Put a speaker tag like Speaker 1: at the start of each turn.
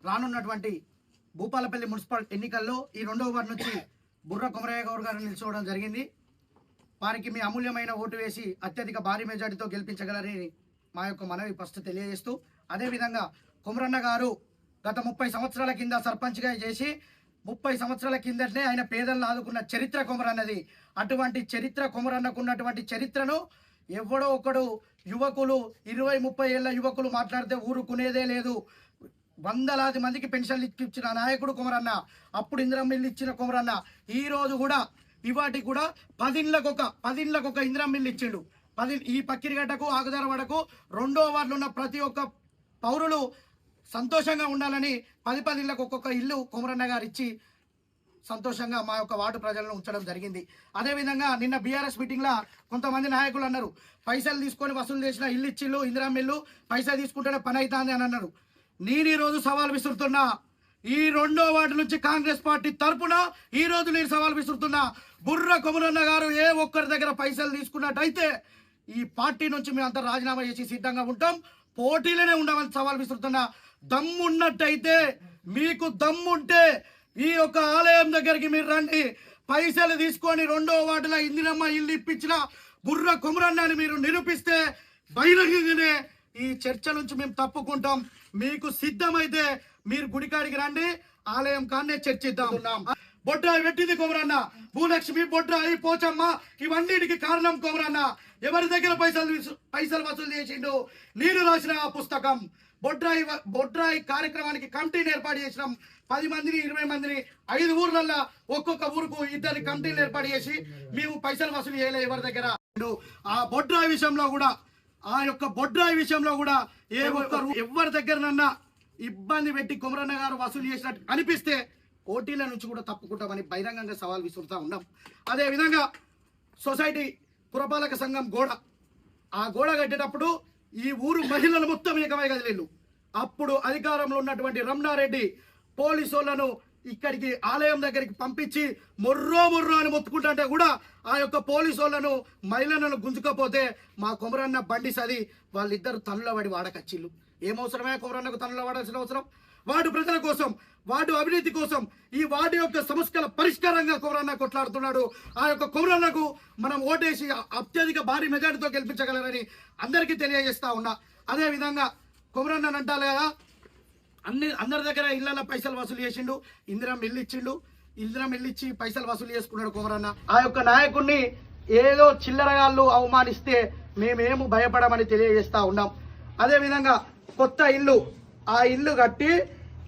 Speaker 1: రానున్నటువంటి భూపాలపల్లి మున్సిపల్ ఎన్నికల్లో ఈ 2వ వార్డు నుంచి బుర్ర కొమరయ్య గౌడ్ గారు నిల్చోవడం జరిగింది. వారికి మీ అమూల్యమైన ఓటు వేసి అత్యధిక భారీ మెజార్టీతో గెలిపించగలరని మా యొక్క మనవి ఫస్ట్ తెలియజేస్తూ, అదేవిధంగా కొమరన్న గారు గత 30 సంవత్సరాల కింద సర్పంచ్గా చేసి 30 సంవత్సరాల కిందనే ఆయన పేదలను ఆదుకున్న చరిత్ర కొమరన్నది. అటువంటి చరిత్ర కొమరన్నకు ఉన్నటువంటి చరిత్రను ఎవడో ఒకడు యువకులు 20-30 ఏళ్ల యువకులు మాట్లాడితే ఊరుకునేదే లేదు. వందలాది మందికి పెన్షన్లు ఇచ్చిన నాయకుడు కొమరన్న. అప్పుడు ఇందిరమ్మ ఇల్లు ఇచ్చిన కొమరన్న. ఈ రోజు కూడా ఇవాటికి కూడా 10 ఇండ్లకు ఒక ఇందిరమ్మ ఇల్లు ఇచ్చిండు. ఈ పక్కిరిగడ్డకు ఆగుదారవాడకు 2వ వార్డులో ఉన్న ప్రతి ఒక్క పౌరులు సంతోషంగా ఉండాలని 10 ఇళ్లకు ఒక్కొక్క ఇల్లు కొమరన్న గారు ఇచ్చి సంతోషంగా మా యొక్క వార్డు ప్రజలను ఉంచడం జరిగింది. అదేవిధంగా నిన్న బీఆర్ఎస్ మీటింగ్లో కొంతమంది నాయకులు అన్నారు, పైసలు తీసుకొని వసూలు చేసిన ఇల్లు ఇచ్చిళ్ళు, ఇందిరమ్మ ఇల్లు పైసలు తీసుకుంటేనే పని అవుతుంది అని అన్నారు. నేను ఈరోజు సవాల్ విసురుతున్నా, ఈ 2వ వార్డు నుంచి కాంగ్రెస్ పార్టీ తరపున ఈరోజు నేను సవాల్ విసురుతున్నా. బుర్ర కొమరన్న గారు ఏ ఒక్కరి దగ్గర పైసలు తీసుకున్నట్టయితే ఈ పార్టీ నుంచి మేము అంతా రాజీనామా చేసి సిద్ధంగా ఉంటాం, పోటీలోనే ఉండమని సవాల్ విసురుతున్నా. దమ్మున్నట్టయితే, మీకు దమ్ముంటే ఈ యొక్క ఆలయం దగ్గరికి మీరు రండి, పైసలు తీసుకొని 2వ వార్డులో ఇందిరమ్మ ఇల్లు ఇప్పించిన బుర్ర కొమరన్నని మీరు నిరూపిస్తే బహిరంగంగానే ఈ చర్చ నుంచి మేము తప్పుకుంటాం. మీకు సిద్ధమైతే మీరు గుడికాడికి రండి, ఆలయం కాన్నే చర్చిద్దాం. బొడ్రాయి పెట్టింది కొమరన్న, భూలక్ష్మి, బొడ్రాయి, పోచమ్మ, ఇవన్నిటికి కారణం కొమరన్న. ఎవరి దగ్గర పైసలు వసూలు చేసిండు? నేను రాసిన ఆ పుస్తకం. బొడ్రాయి కార్యక్రమానికి కమిటీని ఏర్పాటు చేసినాం. 10 మందిని 20 మందిని 5 ఊర్లల్లో ఒక్కొక్క ఊరుకు 2 కమిటీలు ఏర్పాటు చేసి మేము పైసలు వసూలు చేయలే ఎవరి దగ్గర. ఆ బొడ్రాయి విషయంలో కూడా ఏ ఒక్కరు ఎవరి దగ్గరనన్నా ఇబ్బంది పెట్టి కొమరన్న గారు వసూలు చేసినట్టు అనిపిస్తే పోటీల నుంచి కూడా తప్పుకుంటామని బహిరంగంగా సవాల్ విసురుతా ఉన్నాం. అదేవిధంగా సొసైటీ పురపాలక సంఘం ఆ గోడ కట్టేటప్పుడు ఈ ఊరు మహిళలు మొత్తం ఏకమై కదిలేళ్ళు. అప్పుడు అధికారంలో ఉన్నటువంటి రమణారెడ్డి పోలీసులను ఇక్కడికి ఆలయం దగ్గరికి పంపించి మొర్రో అని మొత్తుకుంటుంటే కూడా ఆ యొక్క పోలీసులను మహిళలను గుంజుకపోతే మా కొమరన్న బండి సది వాళ్ళిద్దరు తనుల వాడి వాడకచ్చిళ్ళు. ఏమవసరమే కొమరన్నకు తనుల వాడాల్సిన అవసరం? వాడు ప్రజల కోసం, వాడు అవినీతి కోసం, ఈ వాడి యొక్క సమస్యల పరిష్కారంగా కొమరన్న కొట్లాడుతున్నాడు. ఆ యొక్క కొమరన్నకు మనం ఓటేసి అత్యధిక భారీ మెజార్టీతో గెలిపించగలరని అందరికీ తెలియజేస్తా ఉన్నా. అదేవిధంగా కొమరన్న అంటారు కదా, అందరి దగ్గర ఇళ్లలో పైసలు వసూలు చేసిండు, ఇందిరమ్మ ఇల్లు ఇచ్చిండు, ఇందిరమ్మ ఇల్లు ఇచ్చి పైసలు వసూలు చేసుకున్నాడు కొమరన్న. ఆ యొక్క నాయకుడిని ఏదో చిల్లరగాళ్ళు అవమానిస్తే మేమేమో భయపడమని తెలియజేస్తా ఉన్నాం. అదేవిధంగా కొత్త ఇల్లు, ఆ ఇల్లు కట్టి